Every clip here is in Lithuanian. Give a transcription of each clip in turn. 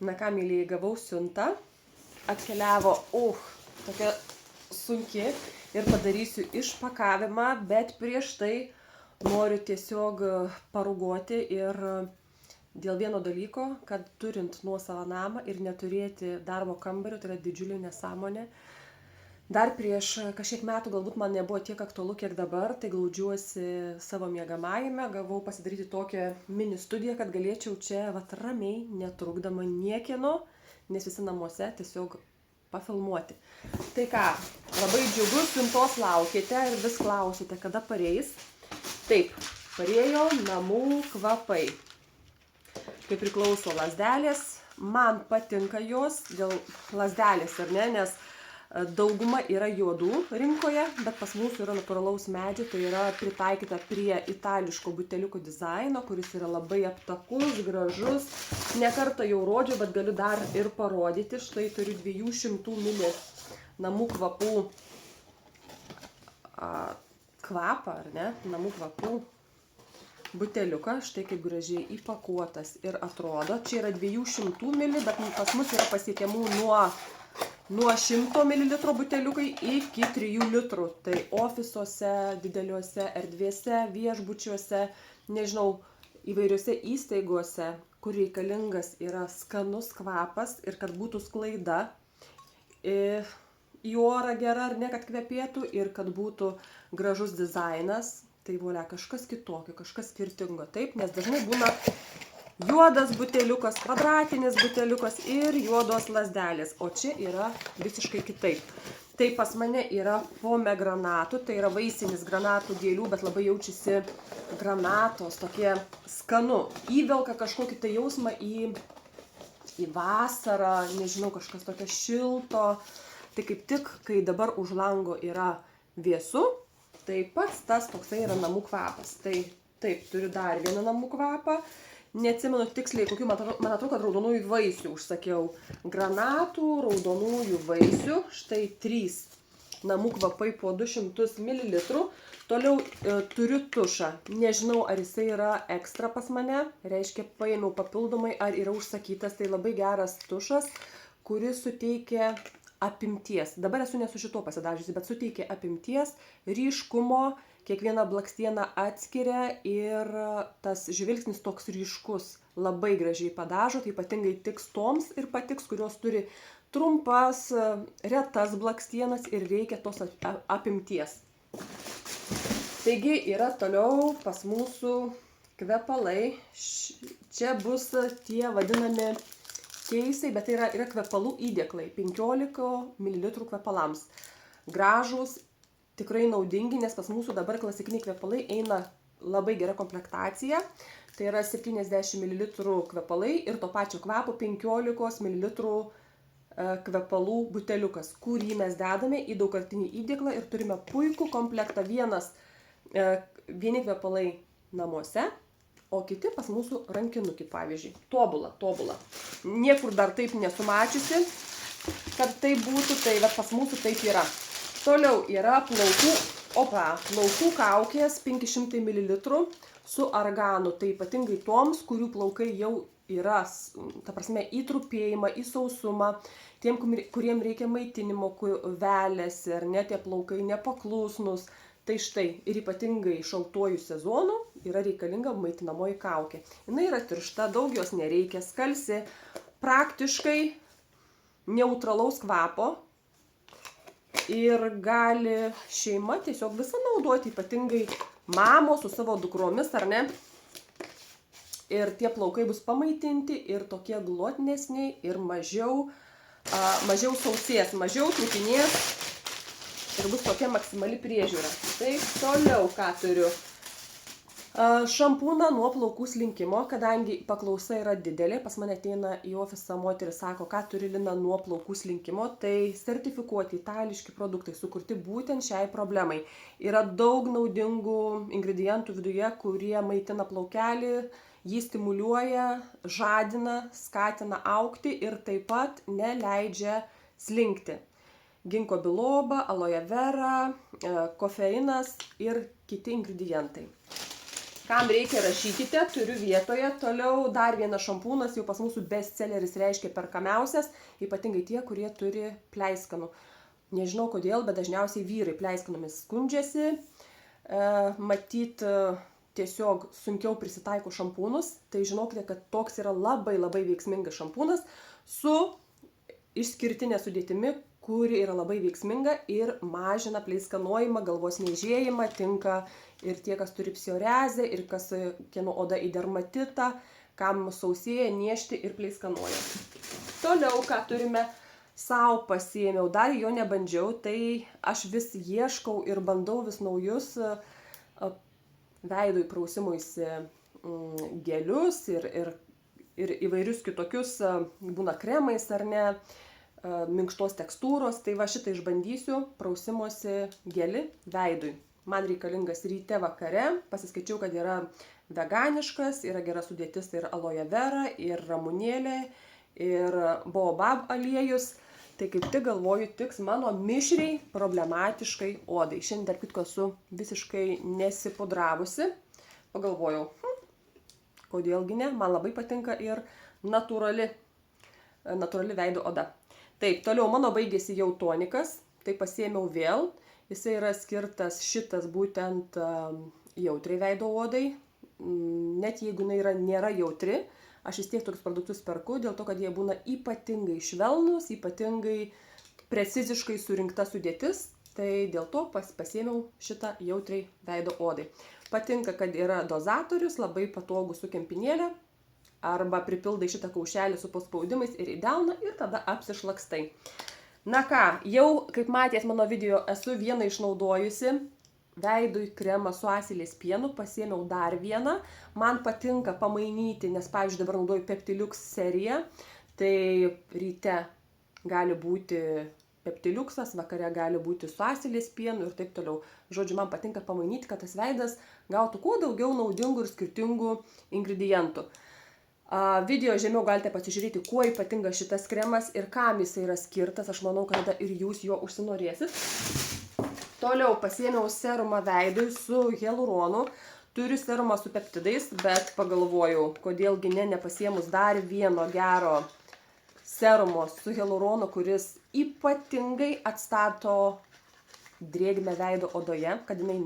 Na ką, mėlyje, gavau siuntą, atkeliavo, tokia sunki ir padarysiu išpakavimą, bet prieš tai noriu tiesiog parugoti ir dėl vieno dalyko, kad turint nuosavą namą ir neturėti darbo kambario, tai yra didžiulė nesąmonė. Dar prieš kažkiek metų galbūt man nebuvo tiek aktualu, kiek dabar, tai glaudžiuosi savo miegamajame, gavau pasidaryti tokią mini studiją, kad galėčiau čia ramiai, netrukdama niekieno, nes visi namuose tiesiog pafilmuoti. Tai ką, labai džiugu, siuntos laukite ir vis klausite, kada pareis. Taip, parėjo namų kvapai. Kaip priklauso lazdelės, man patinka jos dėl lazdelės, ar ne, nes dauguma yra juodų rinkoje, bet pas mūsų yra natūralaus medžio, tai yra pritaikyta prie itališko buteliuko dizaino, kuris yra labai aptakus, gražus. Ne kartą jau rodžiau, bet galiu dar ir parodyti. Štai turiu 200 ml namų kvapų kvapą, ar ne? Namų kvapų buteliuką, štai kaip gražiai įpakuotas ir atrodo. Čia yra 200 ml, bet pas mus yra pasiekiamų nuo 100 ml buteliukai iki 3 litrų. Tai ofisuose, dideliuose erdvėse, viešbučiuose, nežinau, įvairiuose įstaigose, kur reikalingas yra skanus kvapas ir kad būtų sklaida į orą gera, ar ne, kad kvepėtų, ir kad būtų gražus dizainas. Tai volia, kažkas kitokio, kažkas skirtingo. Taip, nes dažnai būna juodas buteliukas, kvadratinis buteliukas ir juodos lazdelės, o čia yra visiškai kitaip. Tai pas mane yra pomegranatų, tai yra vaisinis granatų gėlių, bet labai jaučiasi granatos, tokie skanu. Įvelka kažkokį tai jausmą į vasarą, nežinau, kažkas tokio šilto. Tai kaip tik, kai dabar už lango yra vėsu, tai pats tas toksai yra namų kvapas. Tai taip, turiu dar vieną namų kvapą. Neatsimenu tiksliai, kokių, man atrodo, kad raudonųjų vaisių užsakiau. Granatų, raudonųjų vaisių, štai 3 namų kvapai po 200 ml. Toliau turiu tušą. Nežinau, ar jisai yra ekstra pas mane, reiškia paėmiau papildomai, ar yra užsakytas. Tai labai geras tušas, kuris suteikia apimties. Dabar esu ne su šituo pasidažiusi, bet suteikia apimties, ryškumo. Kiekvieną blakstieną atskiria ir tas žvilgsnis toks ryškus, labai gražiai padažo, tai ypatingai tiks toms ir patiks, kurios turi trumpas, retas blakstienas ir reikia tos apimties. Taigi yra toliau pas mūsų kvepalai. Čia bus tie vadinami keisai, bet tai yra kvepalų įdėklai, 15 ml kvepalams. Gražūs, tikrai naudingi, nes pas mūsų dabar klasikiniai kvepalai eina labai gera komplektacija. Tai yra 70 ml kvepalai ir to pačio kvapo 15 ml kvepalų buteliukas, kurį mes dedame į daugkartinį įdėklą ir turime puikų komplektą. Vieni kvepalai namuose, o kiti pas mūsų rankinukai, pavyzdžiui. Tobula. Niekur dar taip nesumačiusi, kad tai būtų, tai pas mūsų taip yra. Toliau yra plaukų kaukės 500 ml su arganu. Tai ypatingai toms, kurių plaukai jau yra, ta prasme, į trupėjimą, į sausumą. Tiem, kuriem reikia maitinimo, veliasi, ar ne, tie plaukai nepaklusnus. Tai štai, ir ypatingai šaltuoju sezonu yra reikalinga maitinamoji kaukė. Jinai yra tiršta, daug jos nereikia, skalsi, praktiškai neutralaus kvapo. Ir gali šeima tiesiog visą naudoti, ypatingai mamos su savo dukromis, ar ne. Ir tie plaukai bus pamaitinti ir tokie glotnesniai ir mažiau sausės, mažiau trūkinės ir bus tokia maksimali priežiūra. Tai toliau ką turiu. Šampūną nuo plaukų slinkimo, kadangi paklausa yra didelė, pas mane ateina į ofisą moteris, sako, ką turi Lina nuo plaukų slinkimo, tai sertifikuoti itališki produktai, sukurti būtent šiai problemai. Yra daug naudingų ingredientų viduje, kurie maitina plaukelį, jį stimuliuoja, žadina, skatina augti ir taip pat neleidžia slinkti. Ginkgo biloba, aloe vera, kofeinas ir kiti ingredientai. Kam reikia, rašykite, turiu vietoje. Toliau dar vienas šampūnas, jau pas mūsų bestselleris, reiškia perkamiausias, ypatingai tie, kurie turi pleiskanų. Nežinau kodėl, bet dažniausiai vyrai pleiskanomis skundžiasi. Matyt, tiesiog sunkiau prisitaiko šampūnus. Tai žinokite, kad toks yra labai veiksmingas šampūnas su išskirtinė sudėtimi, kuri yra labai veiksminga ir mažina pleiskanojimą, galvos niežėjimą, tinka ir tie, kas turi psoriazę, ir kas kieno oda į dermatitą, kam sausėja, niežti ir pleiskanoja. Toliau, ką turime, sau pasiėmiau, dar jo nebandžiau, tai aš vis ieškau ir bandau vis naujus veidui prausimuisi gelius ir įvairius kitokius, būna kremais ar ne, minkštos tekstūros, tai va šitą išbandysiu, prausimosi gelį veidui. Man reikalingas ryte vakare, pasiskaičiau, kad yra veganiškas, yra gera sudėtis, tai yra aloe vera, ir ramunėlė, ir baobab aliejus, tai kaip tik galvoju, tiks mano mišriai problematiškai odai. Šiandien dar kitko esu visiškai nesipudravusi, pagalvojau, kodėlgi ne, man labai patinka ir natūrali veido oda. Taip, toliau mano baigėsi jau tonikas, tai pasiėmiau vėl, jisai yra skirtas šitas būtent jautriai veido odai, net jeigu jinai nėra jautri, aš vis tiek tokius produktus perku, dėl to, kad jie būna ypatingai švelnus, ypatingai preciziškai surinkta sudėtis, tai dėl to pasiėmiau šitą jautriai veido odai. Patinka, kad yra dozatorius, labai patogu su kempinėlė, arba pripildai šitą kaušelį su paspaudimais ir į delną ir tada apsišlakstai. Na ką, jau, kaip matėt mano video, esu vieną išnaudojusi, veidui kremą su asilės pienu, pasiėmiau dar vieną. Man patinka pamainyti, nes, pavyzdžiui, dabar naudoju Peptiliuks seriją, tai ryte gali būti Peptiliuksas, vakare gali būti su asilės pienu ir taip toliau. Žodžiu, man patinka pamainyti, kad tas veidas gautų kuo daugiau naudingų ir skirtingų ingredientų. Video žemiau galite pasižiūrėti, kuo ypatingas šitas kremas ir kam jis yra skirtas. Aš manau, kad tada ir jūs jo užsinorėsit. Toliau pasiėmiau serumą veidui su hialuronu. Turiu serumą su peptidais, bet pagalvojau, kodėlgi nepasiėmus dar vieno gero serumo su hialuronu, kuris ypatingai atstato drėgmę veido odoje, kad jinai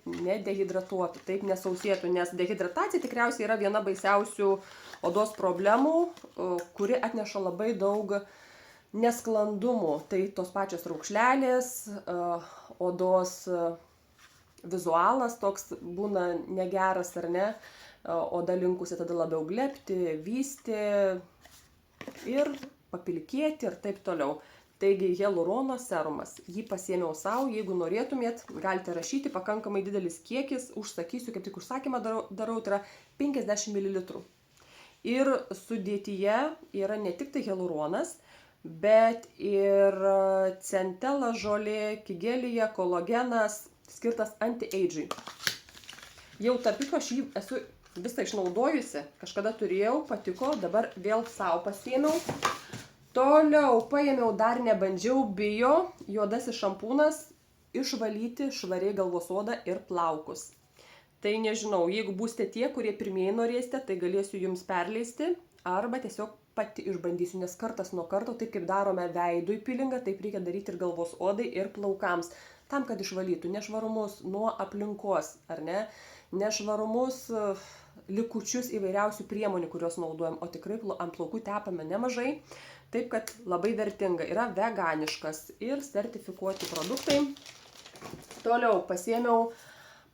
nedehidratuotų, taip nesausėtų, nes dehidratacija tikriausiai yra viena baisiausių odos problemų, kuri atneša labai daug nesklandumų. Tai tos pačios raukšlelės, odos vizualas toks būna negeras ar ne, oda linkusi tada labiau glebti, vysti ir papilkėti ir taip toliau. Taigi hialurono serumas, jį pasiėmiau savo, jeigu norėtumėt, galite rašyti, pakankamai didelis kiekis, užsakysiu, kaip tik užsakymą darau, tai yra 50 ml. Ir sudėtyje yra ne tik tai hialuronas, bet ir centela žolė, kigelija, kolagenas, skirtas anti-aging. Jau tarp kitko aš jį esu visą išnaudojusi, kažkada turėjau, patiko, dabar vėl savo pasiėmiau. Toliau paėmiau, dar nebandžiau, bio, juodasis šampūnas, išvalyti švariai galvos odą ir plaukus. Tai nežinau, jeigu būsite tie, kurie pirmieji norėsite, tai galėsiu jums perleisti, arba tiesiog pati išbandysiu, nes kartas nuo karto, taip kaip darome veidui pilingą, taip reikia daryti ir galvos odai ir plaukams, tam, kad išvalytų nešvarumus nuo aplinkos, ar ne, nešvarumus, likučius įvairiausių priemonių, kurios naudojam, o tikrai ant plaukų tepame nemažai. Taip, kad labai vertinga, yra veganiškas ir sertifikuoti produktai. Toliau pasiėmiau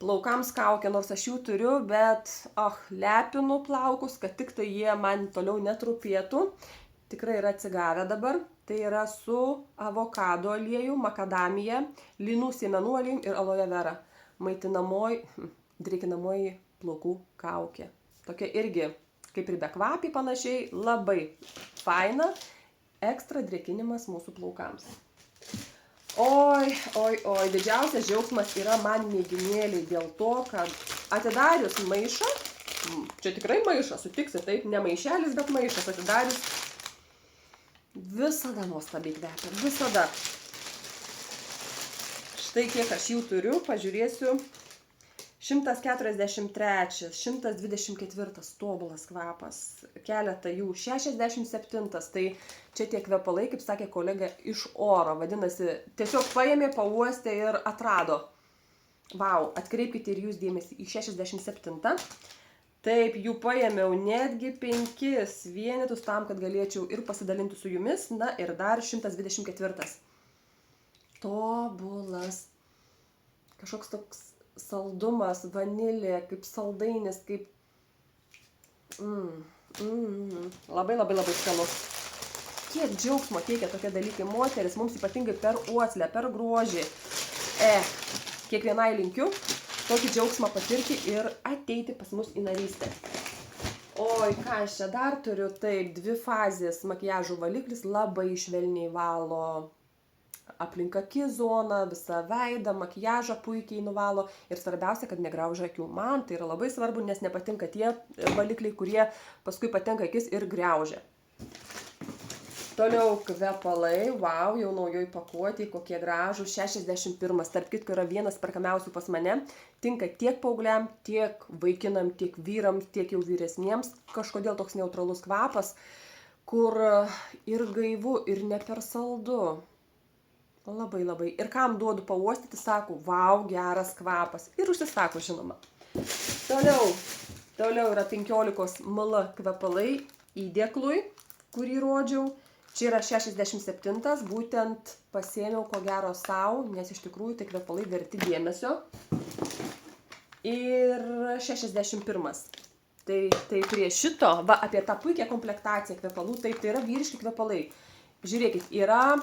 plaukams kaukę, nors aš jų turiu, bet lepinu plaukus, kad tik tai jie man toliau netrupėtų. Tikrai yra atsigavę dabar. Tai yra su avokado aliejų, makadamija, linų sėmenų aliejum ir aloe vera. Maitinamoji, drėkinamoji plaukų kaukė. Tokia irgi, kaip ir bekvapiai panašiai, labai faina. Ekstra drėkinimas mūsų plaukams. Oi, didžiausias džiaugsmas yra man mėginėliai dėl to, kad atidarius maišą, čia tikrai maišas, sutiksi, taip, ne maišelis, bet maišas atidarius, visada nuostabiai kvepia, visada. Štai kiek aš jų turiu, pažiūrėsiu. 143, 124, tobulas kvapas, keletą jų, 67, tai čia tie kvepalai, kaip sakė kolega, iš oro, vadinasi, tiesiog paėmė, pauostė ir atrado. Vau, atkreipkite ir jūs dėmesį į 67. Taip, jų paėmiau netgi 5 vienetus tam, kad galėčiau ir pasidalinti su jumis. Na ir dar 124. Tobulas. Kažkoks toks saldumas, vanilė, kaip saldainis, kaip... Labai labai labai skanus. Kiek džiaugsmo teikia tokie dalykai moteris, mums ypatingai per uoslę, per grožį. Kiekvienai linkiu tokį džiaugsmą patirti ir ateiti pas mus į narystę. Oi, ką aš čia dar turiu, taip, 2 fazės makiažo valiklis, labai švelniai valo aplink akį zoną, visą veidą, makiažą puikiai nuvalo ir svarbiausia, kad negraužia akių. Man tai yra labai svarbu, nes nepatinka tie valikliai, kurie paskui patenka akis ir griaužia. Toliau kvepalai, wow, jau naujoj pakuotėj, kokie gražūs, 61, tarp kitko yra vienas perkamiausių pas mane, tinka tiek paaugliam, tiek vaikinam, tiek vyrams, tiek jau vyresniems, kažkodėl toks neutralus kvapas, kur ir gaivu, ir ne per saldu, labai labai, ir kam duodu pauostyti, sako, wow, geras kvapas, ir užsisako, žinoma. Toliau yra 15 ml kvepalai įdėklui, kurį rodžiau. Čia yra 67, būtent pasėmiau ko gero savo, nes iš tikrųjų tai kvepalai verti dėmesio. Ir 61. Tai prie šito, va, apie tą puikią komplektaciją kvepalų, taip, tai yra vyriški kvepalai. Žiūrėkit, yra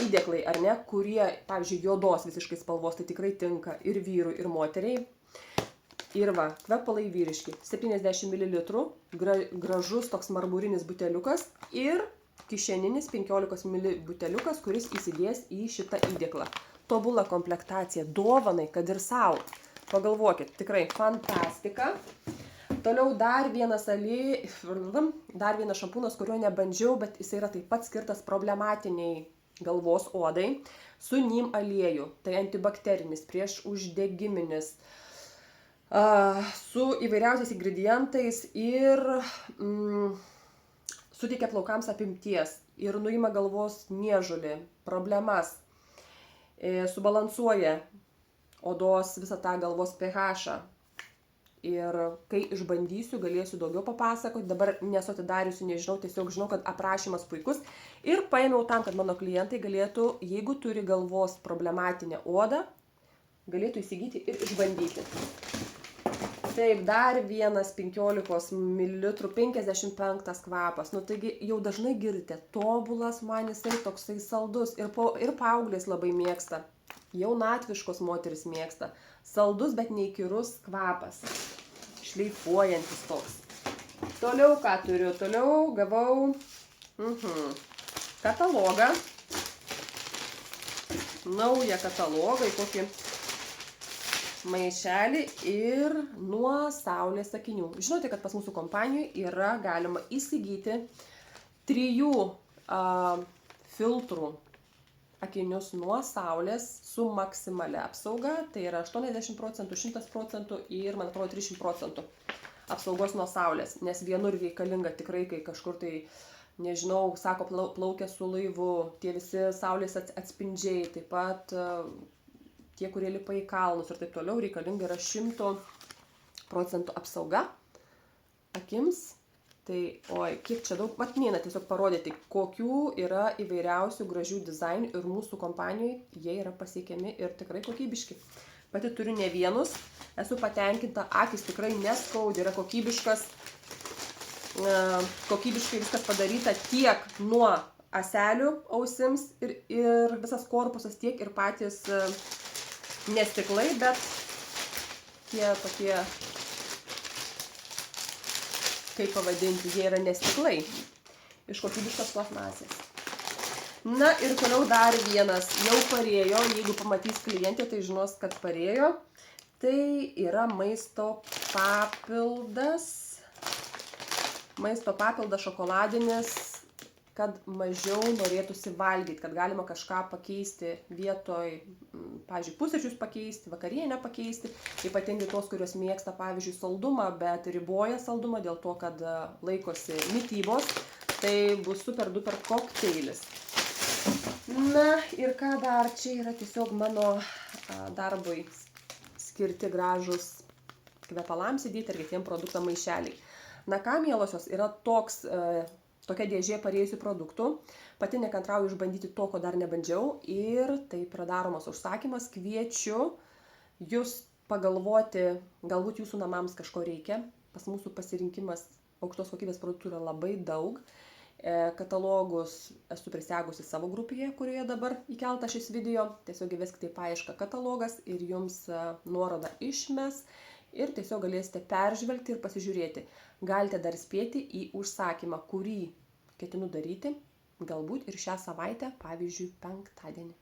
įdėklai, ar ne, kurie, pavyzdžiui, juodos visiškai spalvos, tai tikrai tinka ir vyrui, ir moteriai. Ir va, kvepalai vyriški, 70 ml, gražus toks marmurinis buteliukas ir kišeninis 15 ml buteliukas, kuris įsidės į šitą įdėklą. Tobula komplektacija, dovanai, kad ir savo. Pagalvokit, tikrai fantastika. Toliau dar vienas šampūnas, kurio nebandžiau, bet jis yra taip pat skirtas problematiniai galvos odai, su nim aliejų, tai antibakterinis, prieš uždegiminis, su įvairiausiais ingredientais ir suteikia plaukams apimties ir nuima galvos niežulį, problemas, subalansuoja odos visą tą galvos pH. Ir kai išbandysiu, galėsiu daugiau papasakoti, dabar nesu atidariusi, nežinau, tiesiog žinau, kad aprašymas puikus. Ir paėmiau tam, kad mano klientai galėtų, jeigu turi galvos problematinę odą, galėtų įsigyti ir išbandyti. Taip, dar vienas 15 ml, 55 kvapas. Nu, taigi jau dažnai girdite, tobulas man jisai toksai saldus ir paauglės labai mėgsta. Jaunatviškos moteris mėgsta. Saldus, bet neįkyrus kvapas. Šleifuojantis toks. Toliau ką turiu? Toliau gavau katalogą. Naują katalogą į kokį maišelį ir nuo saulės akinių. Žinote, kad pas mūsų kompanijoje yra galima įsigyti 3 filtrų akinius nuo saulės su maksimalia apsauga. Tai yra 80%, 100% ir, man atrodo, 300% apsaugos nuo saulės. Nes vienur reikalinga tikrai, kai kažkur tai, nežinau, sako, plaukia su laivu, tie visi saulės atspindžiai, taip pat tie, kurie lipa į kalnus ir taip toliau, reikalinga yra 100% apsauga akims. Tai, oi, kiek čia daug, vat neina tiesiog parodyti, kokių yra įvairiausių gražių dizainų ir mūsų kompanijoje jie yra pasiekiami ir tikrai kokybiški. Pati turiu ne vienus, esu patenkinta, akis tikrai neskaudi, yra kokybiškai viskas padaryta tiek nuo ąselių ausims ir visas korpusas, tiek ir patys nestiklai, bet tie tokie, kaip pavadinti, jie yra nestiklai iš kokybiškos plastmasės. Na ir toliau dar vienas jau parėjo, jeigu pamatys klientė, tai žinos, kad parėjo. Tai yra maisto papildas šokoladinis, kad mažiau norėtųsi valgyti, kad galima kažką pakeisti vietoj, pavyzdžiui, pusryčius pakeisti, vakarienę pakeisti, ypatingai tos, kurios mėgsta, pavyzdžiui, saldumą, bet riboja saldumą dėl to, kad laikosi mitybos, tai bus super duper kokteilis. Na ir ką dar, čia yra tiesiog mano darbui skirti gražus kvepalams įdėti ir kitiem produktam maišeliai. Na ką, mielosios, yra tokia dėžė parėjusių produktų. Pati nekantrauju išbandyti to, ko dar nebandžiau. Ir taip yra daromas užsakymas. Kviečiu jūs pagalvoti, galbūt jūsų namams kažko reikia. Pas mūsų pasirinkimas aukštos kokybės produktų yra labai daug. Katalogus esu prisegusi savo grupėje, kurioje dabar įkelta šis video. Tiesiog įveskite į paiešką katalogas ir jums nuorodą išmes. Ir tiesiog galėsite peržvelgti ir pasižiūrėti. Galite dar spėti į užsakymą, kurį ketinu daryti, galbūt ir šią savaitę, pavyzdžiui, penktadienį.